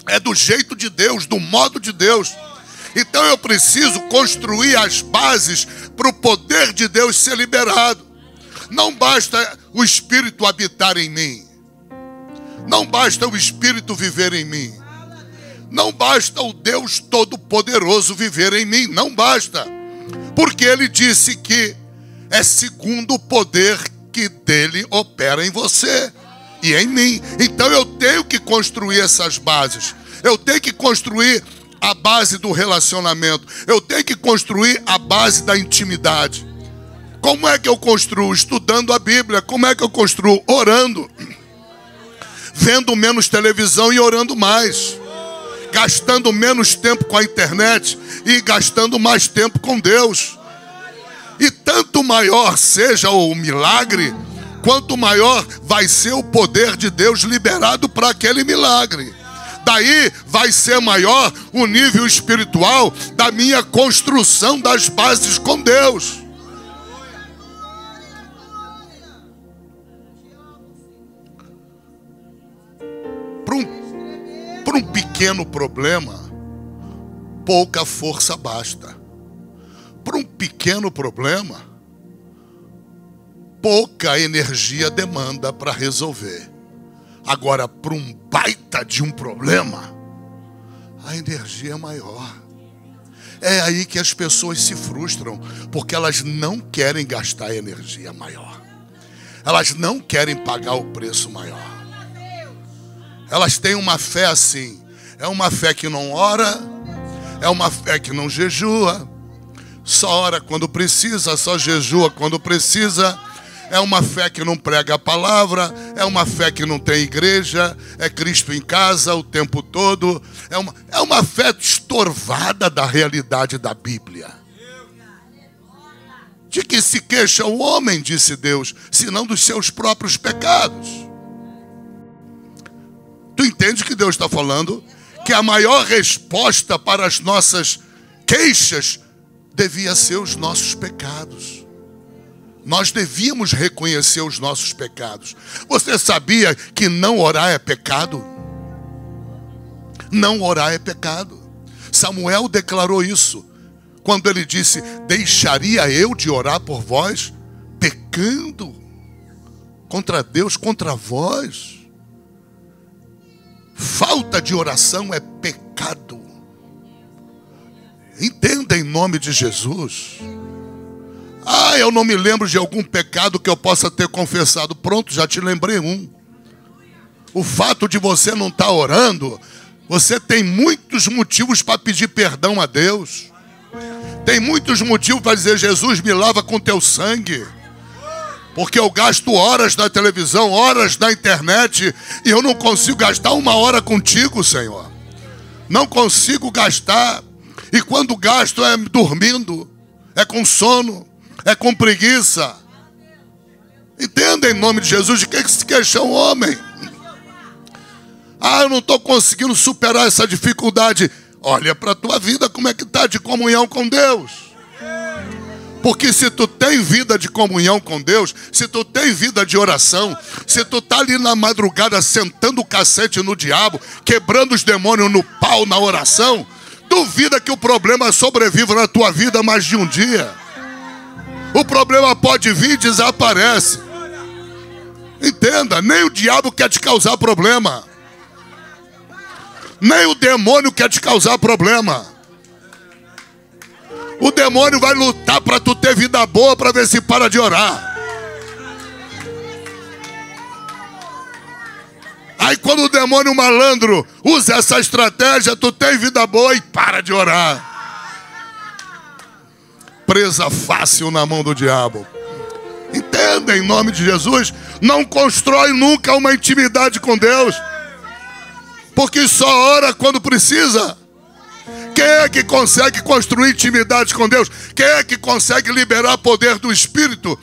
É do jeito de Deus, do modo de Deus. Então eu preciso construir as bases para o poder de Deus ser liberado. Não basta o Espírito habitar em mim. Não basta o Espírito viver em mim. Não basta o Deus Todo-Poderoso viver em mim. Não basta. Porque Ele disse que é segundo o poder que dele opera em você e em mim. Então eu tenho que construir essas bases. Eu tenho que construir a base do relacionamento. Eu tenho que construir a base da intimidade. Como é que eu construo? Estudando a Bíblia. Como é que eu construo? Orando. Vendo menos televisão e orando mais. Gastando menos tempo com a internet e gastando mais tempo com Deus. E tanto maior seja o milagre, quanto maior vai ser o poder de Deus liberado para aquele milagre. Daí vai ser maior o nível espiritual da minha construção das bases com Deus. Para um pequeno problema, pouca força basta. Para um pequeno problema, pouca energia demanda para resolver. Agora, para um baita de um problema, a energia é maior. É aí que as pessoas se frustram, porque elas não querem gastar energia maior. Elas não querem pagar o preço maior. Elas têm uma fé assim. É uma fé que não ora, é uma fé que não jejua, só ora quando precisa, só jejua quando precisa. É uma fé que não prega a palavra, é uma fé que não tem igreja, é Cristo em casa o tempo todo. É uma fé estorvada da realidade da Bíblia. De que se queixa o homem, disse Deus, senão dos seus próprios pecados. Tu entende que Deus está falando? Que a maior resposta para as nossas queixas devia ser os nossos pecados. Nós devíamos reconhecer os nossos pecados. Você sabia que não orar é pecado? Não orar é pecado. Samuel declarou isso. quando ele disse: deixaria eu de orar por vós, pecando contra Deus, contra vós? Falta de oração é pecado. Entenda em nome de Jesus. Eu não me lembro de algum pecado que eu possa ter confessado. Pronto, já te lembrei um. O fato de você não estar orando, você tem muitos motivos para pedir perdão a Deus. Tem muitos motivos para dizer: Jesus, me lava com teu sangue. Porque eu gasto horas na televisão, horas na internet, e eu não consigo gastar uma hora contigo, Senhor. Não consigo gastar. E quando gasto é dormindo, é com sono, é com preguiça. Entenda em nome de Jesus de que se queixa o homem. Eu não estou conseguindo superar essa dificuldade. Olha para a tua vida como é que está de comunhão com Deus. Porque se tu tem vida de comunhão com Deus, se tu tem vida de oração, se tu está ali na madrugada sentando o cacete no diabo, quebrando os demônios no pau na oração, duvida que o problema sobreviva na tua vida mais de um dia. O problema pode vir e desaparece. Entenda, nem o diabo quer te causar problema. Nem o demônio quer te causar problema. O demônio vai lutar para tu ter vida boa, para ver se para de orar. Aí quando o demônio malandro usa essa estratégia, tu tem vida boa e para de orar. Presa fácil na mão do diabo. Entenda em nome de Jesus, não constrói nunca uma intimidade com Deus. Porque só ora quando precisa. Quem é que consegue construir intimidade com Deus? Quem é que consegue liberar poder do Espírito?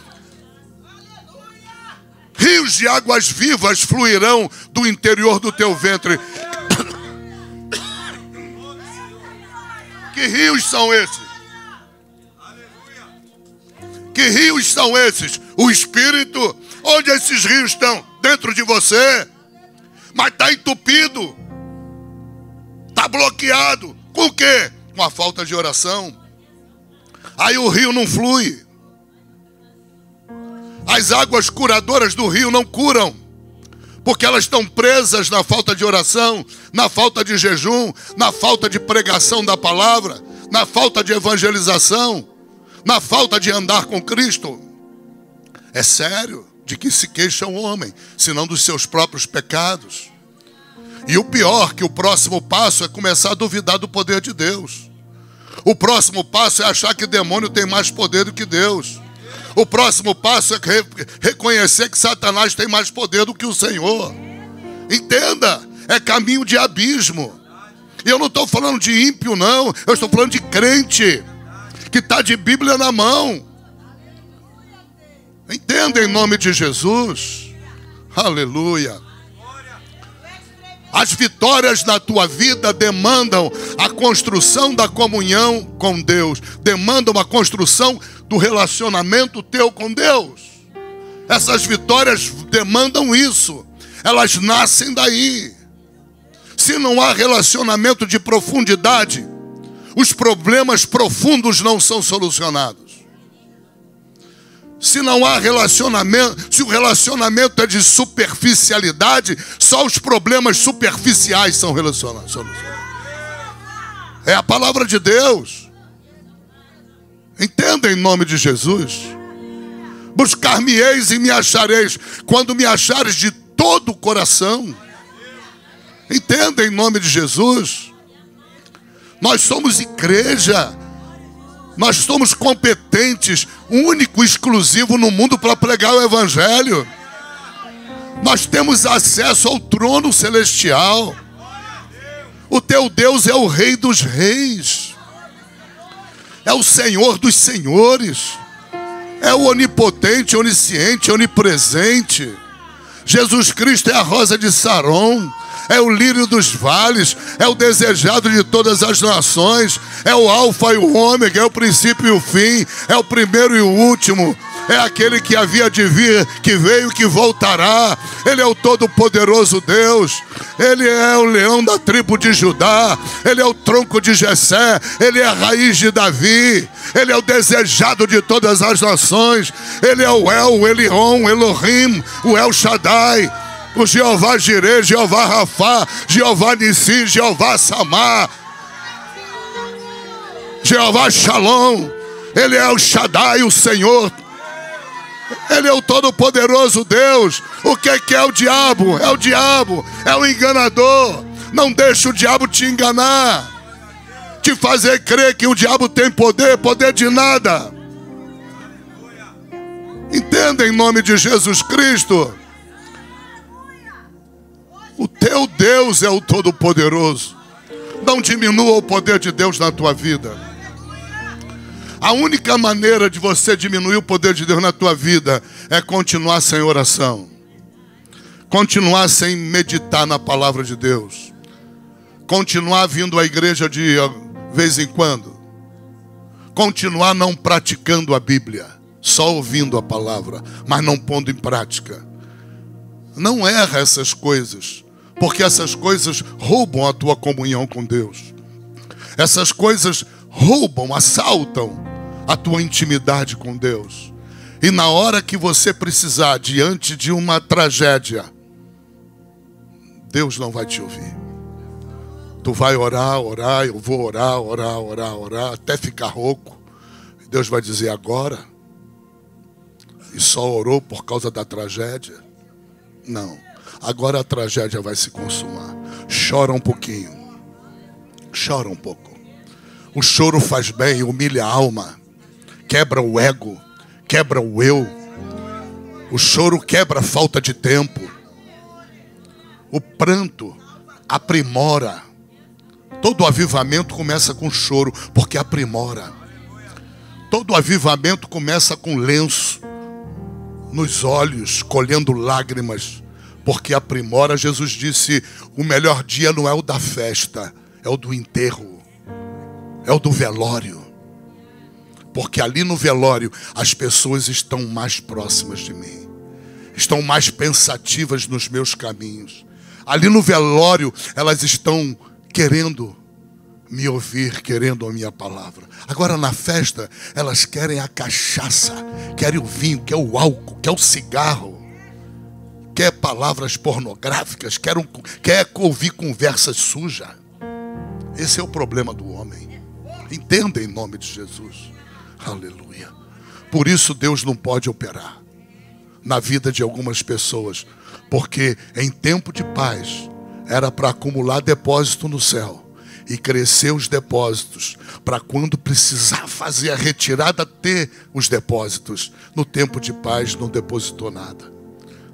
Rios de águas vivas fluirão do interior do teu ventre. Que rios são esses? Que rios são esses? O Espírito. Onde esses rios estão? Dentro de você. Mas está entupido. Está bloqueado. Com o quê? Com a falta de oração. Aí o rio não flui. As águas curadoras do rio não curam. Porque elas estão presas na falta de oração, na falta de jejum, na falta de pregação da palavra, na falta de evangelização, na falta de andar com Cristo. É sério, de que se queixa o homem, senão dos seus próprios pecados. E o pior, que o próximo passo é começar a duvidar do poder de Deus. O próximo passo é achar que demônio tem mais poder do que Deus. O próximo passo é reconhecer que Satanás tem mais poder do que o Senhor. Entenda, é caminho de abismo. E eu não estou falando de ímpio, não. Eu estou falando de crente, que está de Bíblia na mão. Entenda em nome de Jesus. Aleluia. As vitórias na tua vida demandam a construção da comunhão com Deus. Demandam a construção do relacionamento teu com Deus. Essas vitórias demandam isso. Elas nascem daí. Se não há relacionamento de profundidade, os problemas profundos não são solucionados. Se não há relacionamento, se o relacionamento é de superficialidade, só os problemas superficiais são solucionados. É a palavra de Deus. Entenda em nome de Jesus. Buscar-me-eis e me achareis, quando me achares de todo o coração. Entenda em nome de Jesus. Nós somos igreja. Nós somos competentes, único, exclusivo no mundo para pregar o Evangelho. Nós temos acesso ao trono celestial. O teu Deus é o Rei dos Reis. É o Senhor dos Senhores. É o onipotente, onisciente, onipresente. Jesus Cristo é a rosa de Saron. É o lírio dos vales, é o desejado de todas as nações, é o alfa e o ômega, é o princípio e o fim, é o primeiro e o último. É aquele que havia de vir, que veio, que voltará. Ele é o todo-poderoso Deus. Ele é o leão da tribo de Judá. Ele é o tronco de Jessé. Ele é a raiz de Davi. Ele é o desejado de todas as nações. Ele é o El, o Elion, o Elohim, o El Shaddai, o Jeová Jireh, Jeová Rafá, Jeová Nissi, Jeová Samar, Jeová Shalom. Ele é o Shaddai, o Senhor. Ele é o todo-poderoso Deus. O que é o diabo? É o diabo, é o enganador. Não deixe o diabo te enganar, te fazer crer que o diabo tem poder, poder de nada. Entenda em nome de Jesus Cristo. O teu Deus é o Todo-Poderoso. Não diminua o poder de Deus na tua vida. A única maneira de você diminuir o poder de Deus na tua vida é continuar sem oração. Continuar sem meditar na palavra de Deus. Continuar vindo à igreja de vez em quando. Continuar não praticando a Bíblia. Só ouvindo a palavra, mas não pondo em prática. Não erra essas coisas, porque essas coisas roubam a tua comunhão com Deus. Essas coisas roubam, assaltam a tua intimidade com Deus. E na hora que você precisar, diante de uma tragédia, Deus não vai te ouvir. Tu vai orar, eu vou orar, até ficar rouco. Deus vai dizer agora. E só orou por causa da tragédia? Não. Agora a tragédia vai se consumar. Chora um pouquinho. Chora um pouco. O choro faz bem, humilha a alma. Quebra o ego. Quebra o eu. O choro quebra a falta de tempo. O pranto aprimora. Todo avivamento começa com choro, porque aprimora. Todo avivamento começa com lenço nos olhos, colhendo lágrimas, porque aprimora. Jesus disse, o melhor dia não é o da festa, é o do enterro, é o do velório. Porque ali no velório as pessoas estão mais próximas de mim, estão mais pensativas nos meus caminhos. Ali no velório elas estão querendo me ouvir, querendo a minha palavra. Agora na festa elas querem a cachaça, querem o vinho, quer o álcool, quer o cigarro, quer palavras pornográficas, quer ouvir conversa suja. Esse é o problema do homem. Entenda em nome de Jesus. Aleluia. Por isso Deus não pode operar na vida de algumas pessoas, porque em tempo de paz era para acumular depósito no céu e crescer os depósitos, para quando precisar fazer a retirada, ter os depósitos. No tempo de paz não depositou nada.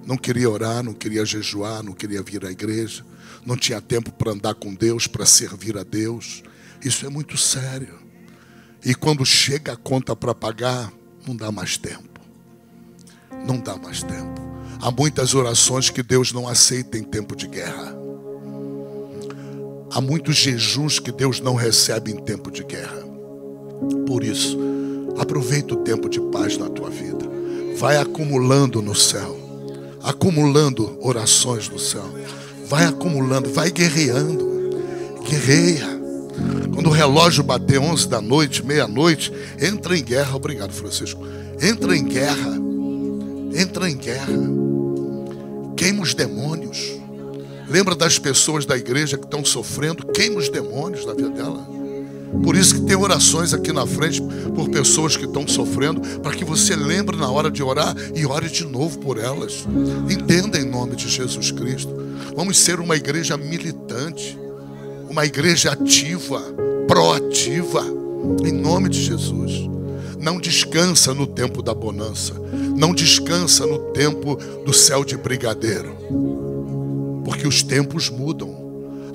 Não queria orar, não queria jejuar, não queria vir à igreja, não tinha tempo para andar com Deus, para servir a Deus. Isso é muito sério. E quando chega a conta para pagar, não dá mais tempo. Não dá mais tempo. Há muitas orações que Deus não aceita em tempo de guerra. Há muitos jejuns que Deus não recebe em tempo de guerra. Por isso, aproveita o tempo de paz na tua vida. Vai acumulando no céu. Acumulando orações no céu. Vai acumulando, vai guerreando. Guerreia. Quando o relógio bater 11 da noite, meia-noite, entra em guerra. Obrigado, Francisco. Entra em guerra. Entra em guerra. Queima os demônios. Lembra das pessoas da igreja que estão sofrendo? Queima os demônios na vida dela. Por isso que tem orações aqui na frente por pessoas que estão sofrendo, para que você lembre na hora de orar e ore de novo por elas. Entenda em nome de Jesus Cristo. Vamos ser uma igreja militante, uma igreja ativa, proativa, em nome de Jesus. Não descansa no tempo da bonança, não descansa no tempo do céu de brigadeiro, porque os tempos mudam.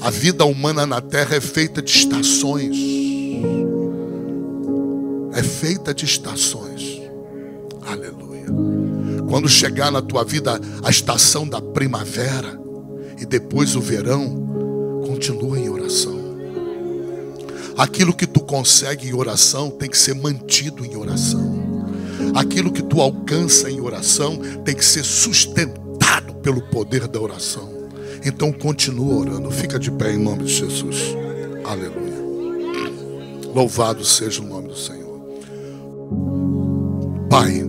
A vida humana na terra é feita de estações. É feita de estações. Aleluia. Quando chegar na tua vida a estação da primavera e depois o verão, continua em oração. Aquilo que tu consegue em oração tem que ser mantido em oração. Aquilo que tu alcança em oração tem que ser sustentado pelo poder da oração. Então continua orando. Fica de pé em nome de Jesus. Aleluia. Louvado seja o nome do Senhor. Pai,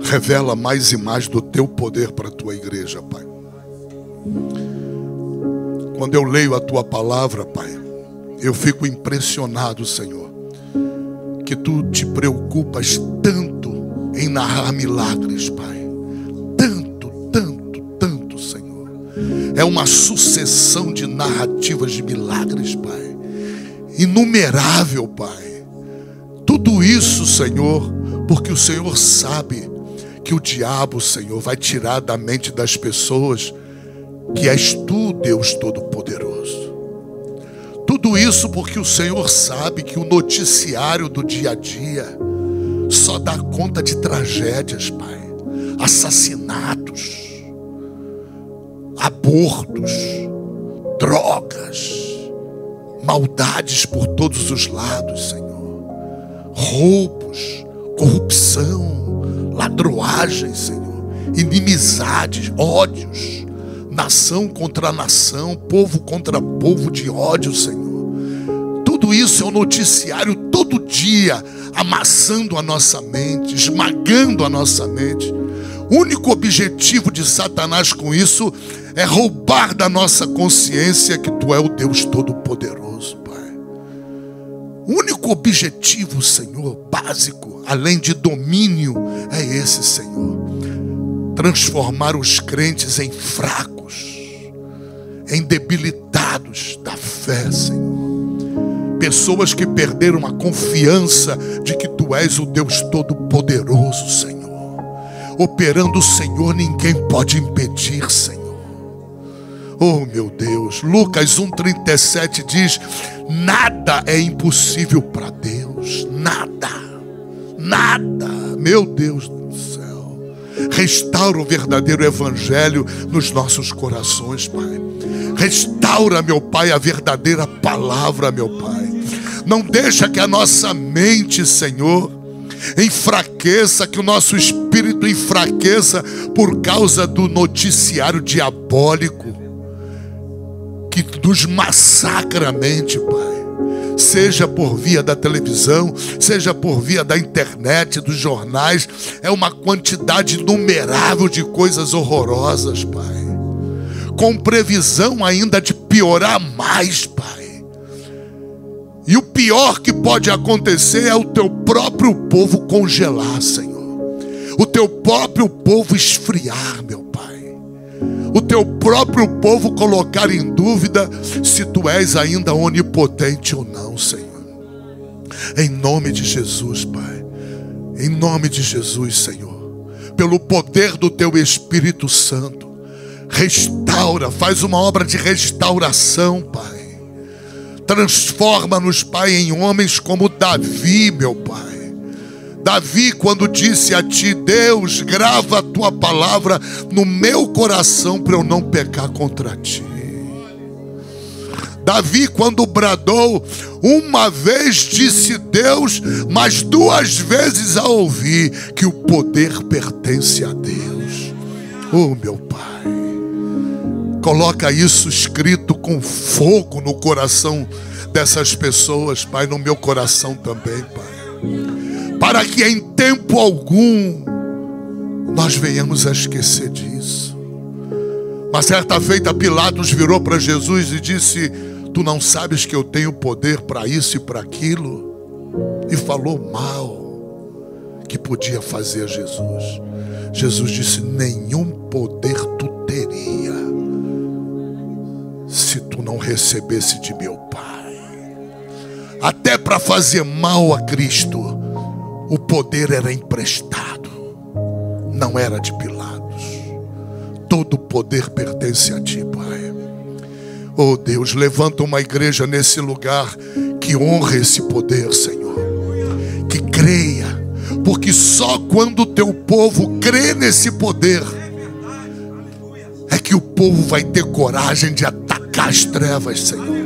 revela mais e mais do teu poder para a tua igreja, Pai. Quando eu leio a tua palavra, Pai, eu fico impressionado, Senhor, que tu te preocupas tanto em narrar milagres, Pai. Tanto, tanto, tanto, Senhor. É uma sucessão de narrativas de milagres, Pai. Inumerável, Pai. Tudo isso, Senhor, porque o Senhor sabe que o diabo, Senhor, vai tirar da mente das pessoas que és tu, Deus Todo-Poderoso. Tudo isso porque o Senhor sabe que o noticiário do dia a dia só dá conta de tragédias, Pai. Assassinatos, abortos, drogas, maldades por todos os lados, Senhor. Roubos, corrupção, ladroagem, Senhor. Inimizades, ódios. Nação contra nação, povo contra povo de ódio, Senhor. Tudo isso é um noticiário todo dia, amassando a nossa mente, esmagando a nossa mente. O único objetivo de Satanás com isso é roubar da nossa consciência que tu é o Deus Todo-Poderoso, Pai. O único objetivo, Senhor, básico, além de domínio, é esse, Senhor. Transformar os crentes em fracos, em debilitados da fé, Senhor. Pessoas que perderam a confiança de que tu és o Deus Todo-Poderoso, Senhor. Operando o Senhor, ninguém pode impedir, Senhor. Oh, meu Deus. Lucas 1,37 diz: nada é impossível para Deus. Nada. Nada. Meu Deus do céu. Restaura o verdadeiro evangelho nos nossos corações, Pai. Restaura, meu Pai, a verdadeira palavra, meu Pai. Não deixa que a nossa mente, Senhor, enfraqueça, que o nosso espírito enfraqueça por causa do noticiário diabólico que nos massacra a mente, Pai. Seja por via da televisão, seja por via da internet, dos jornais. É uma quantidade inumerável de coisas horrorosas, Pai. Com previsão ainda de piorar mais, Pai. E o pior que pode acontecer é o teu próprio povo congelar, Senhor. O teu próprio povo esfriar, meu Pai. O teu próprio povo colocar em dúvida se tu és ainda onipotente ou não, Senhor. Em nome de Jesus, Pai. Em nome de Jesus, Senhor. Pelo poder do teu Espírito Santo. Restaura, faz uma obra de restauração, Pai. Transforma-nos, Pai, em homens como Davi, meu Pai. Davi, quando disse a ti: Deus, grava a tua palavra no meu coração para eu não pecar contra ti. Davi, quando bradou, uma vez disse Deus, mas duas vezes a ouvir que o poder pertence a Deus. Oh, meu Pai. Coloca isso escrito com fogo no coração dessas pessoas, Pai, no meu coração também, Pai. Para que em tempo algum nós venhamos a esquecer disso. Uma certa feita Pilatos virou para Jesus e disse: tu não sabes que eu tenho poder para isso e para aquilo? E falou mal que podia fazer a Jesus. Jesus disse: nenhum poder tu teria se tu não recebesse de meu Pai. Até para fazer mal a Cristo, o poder era emprestado, não era de Pilatos. Todo o poder pertence a ti, Pai. Oh Deus, levanta uma igreja nesse lugar que honre esse poder, Senhor. Que creia, porque só quando o teu povo crê nesse poder é que o povo vai ter coragem de atacar as trevas, Senhor.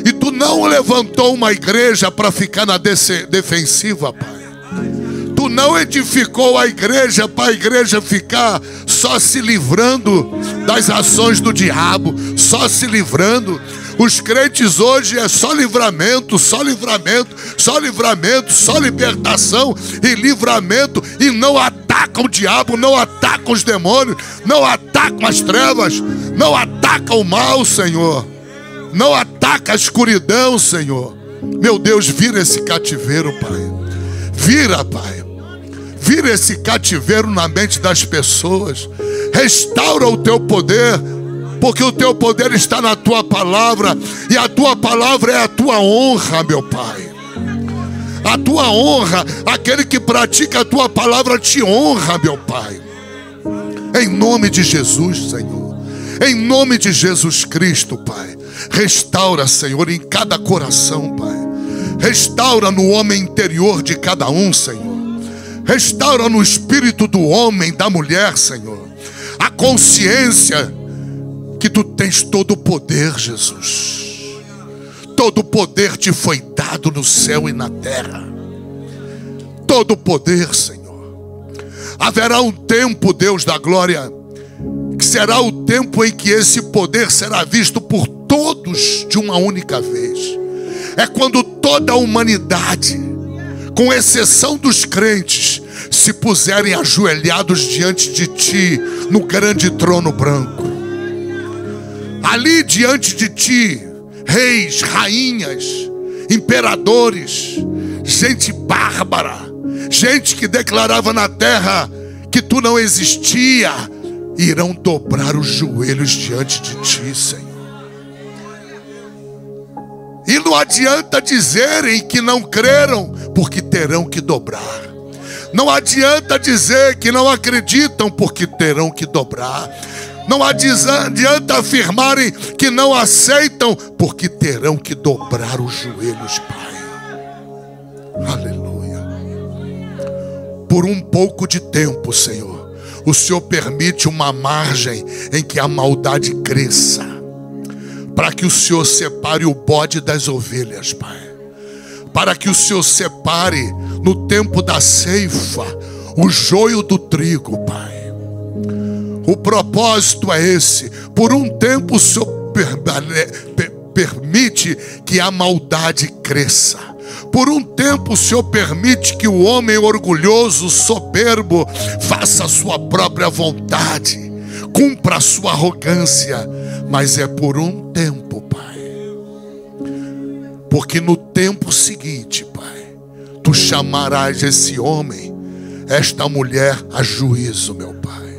E tu não levantou uma igreja para ficar na defensiva, Pai. Tu não edificou a igreja para a igreja ficar só se livrando das ações do diabo, só se livrando. Os crentes hoje é só livramento, só livramento, só livramento, só libertação e livramento, e não atacam o diabo, não atacam os demônios, não atacam as trevas, não atacam o mal, Senhor. Não ataca a escuridão, Senhor. Meu Deus, vira esse cativeiro, Pai. Vira, Pai. Vira esse cativeiro na mente das pessoas. Restaura o teu poder, porque o teu poder está na tua palavra, e a tua palavra é a tua honra, meu Pai. A tua honra, aquele que pratica a tua palavra te honra, meu Pai. Em nome de Jesus, Senhor. Em nome de Jesus Cristo, Pai. Restaura, Senhor, em cada coração, Pai. Restaura no homem interior de cada um, Senhor. Restaura no espírito do homem, da mulher, Senhor, a consciência que tu tens todo o poder, Jesus. Todo o poder te foi dado no céu e na terra. Todo o poder, Senhor. Haverá um tempo, Deus da glória, que será o tempo em que esse poder será visto por todos de uma única vez. É quando toda a humanidade, com exceção dos crentes, se puserem ajoelhados diante de ti, no grande trono branco. Ali diante de ti, reis, rainhas, imperadores, gente bárbara, gente que declarava na terra que tu não existia, irão dobrar os joelhos diante de ti, Senhor. E não adianta dizerem que não creram, porque terão que dobrar. Não adianta dizer que não acreditam, porque terão que dobrar. Não adianta afirmarem que não aceitam, porque terão que dobrar os joelhos, Pai. Aleluia. Por um pouco de tempo, Senhor, o Senhor permite uma margem em que a maldade cresça, para que o Senhor separe o bode das ovelhas, Pai. Para que o Senhor separe, no tempo da ceifa, o joio do trigo, Pai. O propósito é esse. Por um tempo o Senhor permite que a maldade cresça. Por um tempo o Senhor permite que o homem orgulhoso, soberbo, faça a sua própria vontade, cumpra a sua arrogância. Mas é por um tempo, Pai. Porque no tempo seguinte, Pai, tu chamarás esse homem, esta mulher a juízo, meu Pai.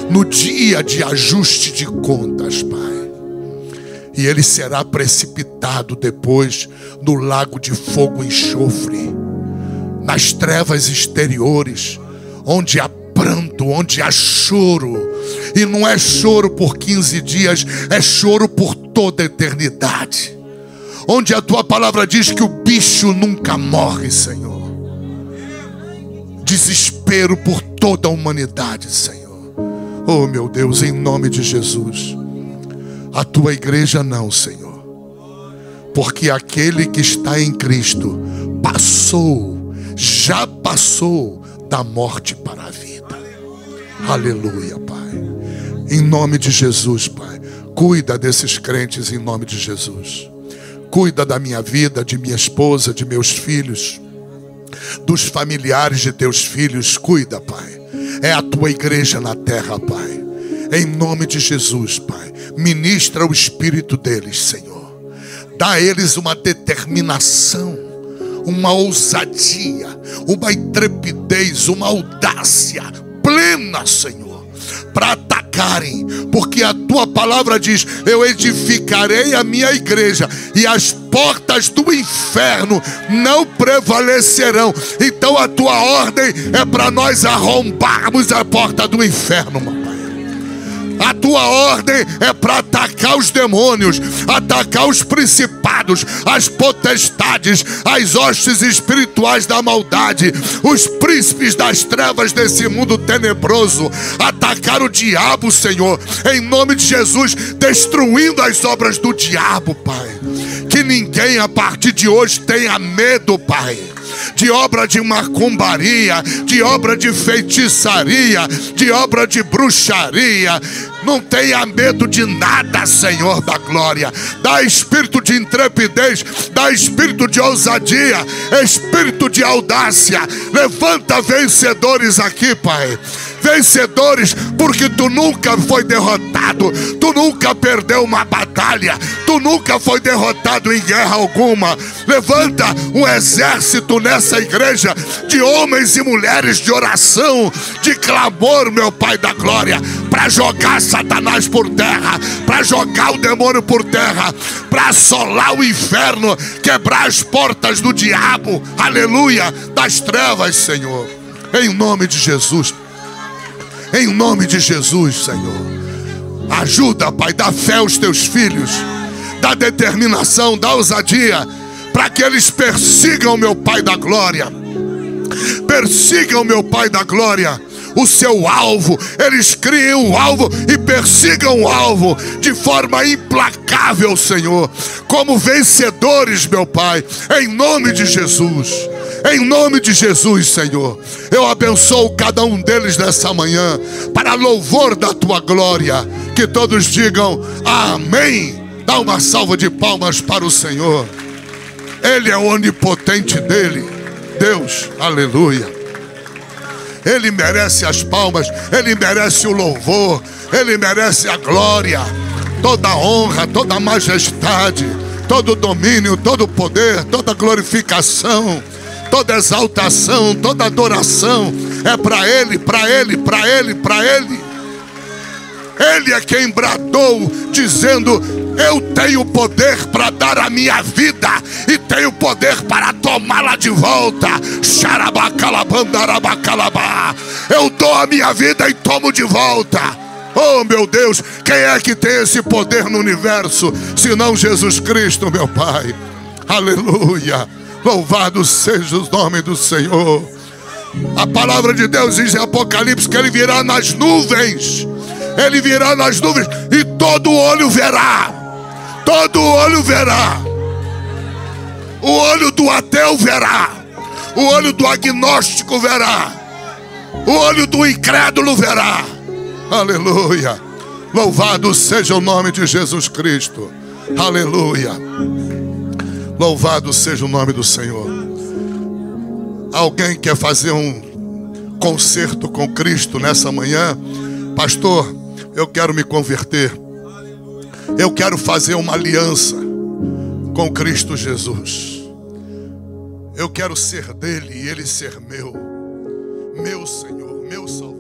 No dia de ajuste de contas, Pai. E ele será precipitado depois no lago de fogo e enxofre, nas trevas exteriores, onde há pranto, onde há choro. E não é choro por 15 dias, é choro por toda a eternidade. Onde a tua palavra diz que o bicho nunca morre, Senhor. Desespero por toda a humanidade, Senhor. Oh, meu Deus, em nome de Jesus. A tua igreja não, Senhor. Porque aquele que está em Cristo passou, já passou da morte para a vida. Aleluia, Pai. Em nome de Jesus, Pai. Cuida desses crentes em nome de Jesus. Cuida da minha vida, de minha esposa, de meus filhos, dos familiares de teus filhos. Cuida, Pai. É a tua igreja na terra, Pai. Em nome de Jesus, Pai. Ministra o espírito deles, Senhor. Dá a eles uma determinação, uma ousadia, uma intrepidez, uma audácia plena, Senhor, para atacarem, porque a tua palavra diz: eu edificarei a minha igreja e as portas do inferno não prevalecerão. Então a tua ordem é para nós arrombarmos a porta do inferno, meu Pai. A tua ordem é para atacar os demônios, atacar os principados, as potestades, as hostes espirituais da maldade, os príncipes das trevas desse mundo tenebroso. Atacar o diabo, Senhor, em nome de Jesus, destruindo as obras do diabo, Pai. Que Que ninguém a partir de hoje tenha medo, Pai, de obra de macumbaria, de obra de feitiçaria, de obra de bruxaria. Não tenha medo de nada, Senhor da glória. Dá espírito de intrepidez, dá espírito de ousadia, espírito de audácia. Levanta vencedores aqui, Pai. Vencedores, porque tu nunca foi derrotado, tu nunca perdeu uma batalha, tu nunca foi derrotado em guerra alguma. Levanta um exército nessa igreja de homens e mulheres de oração, de clamor, meu Pai da glória, para jogar Satanás por terra, para jogar o demônio por terra, para assolar o inferno, quebrar as portas do diabo, aleluia, das trevas, Senhor, em nome de Jesus. Em nome de Jesus, Senhor. Ajuda, Pai, dá fé aos teus filhos, dá determinação, dá ousadia, para que eles persigam, meu Pai da glória. Persigam, meu Pai da glória, o seu alvo. Eles criem o alvo e persigam o alvo de forma implacável, Senhor, como vencedores, meu Pai, em nome de Jesus. Em nome de Jesus, Senhor, eu abençoo cada um deles nessa manhã, para louvor da tua glória. Que todos digam amém. Dá uma salva de palmas para o Senhor. Ele é o onipotente dele, Deus, aleluia. Ele merece as palmas, ele merece o louvor, ele merece a glória, toda a honra, toda a majestade, todo o domínio, todo o poder, toda a glorificação, toda exaltação, toda adoração é para Ele, para Ele, para Ele, para Ele. Ele é quem bradou, dizendo: eu tenho poder para dar a minha vida e tenho poder para tomá-la de volta. Eu dou a minha vida e tomo de volta. Oh, meu Deus, quem é que tem esse poder no universo, senão Jesus Cristo, meu Pai? Aleluia. Louvado seja o nome do Senhor. A palavra de Deus diz em Apocalipse que Ele virá nas nuvens. Ele virá nas nuvens e todo olho verá. Todo olho verá. O olho do ateu verá. O olho do agnóstico verá. O olho do incrédulo verá. Aleluia. Louvado seja o nome de Jesus Cristo. Aleluia. Louvado seja o nome do Senhor. Alguém quer fazer um concerto com Cristo nessa manhã? Pastor, eu quero me converter. Eu quero fazer uma aliança com Cristo Jesus. Eu quero ser dele e ele ser meu. Meu Senhor, meu Salvador.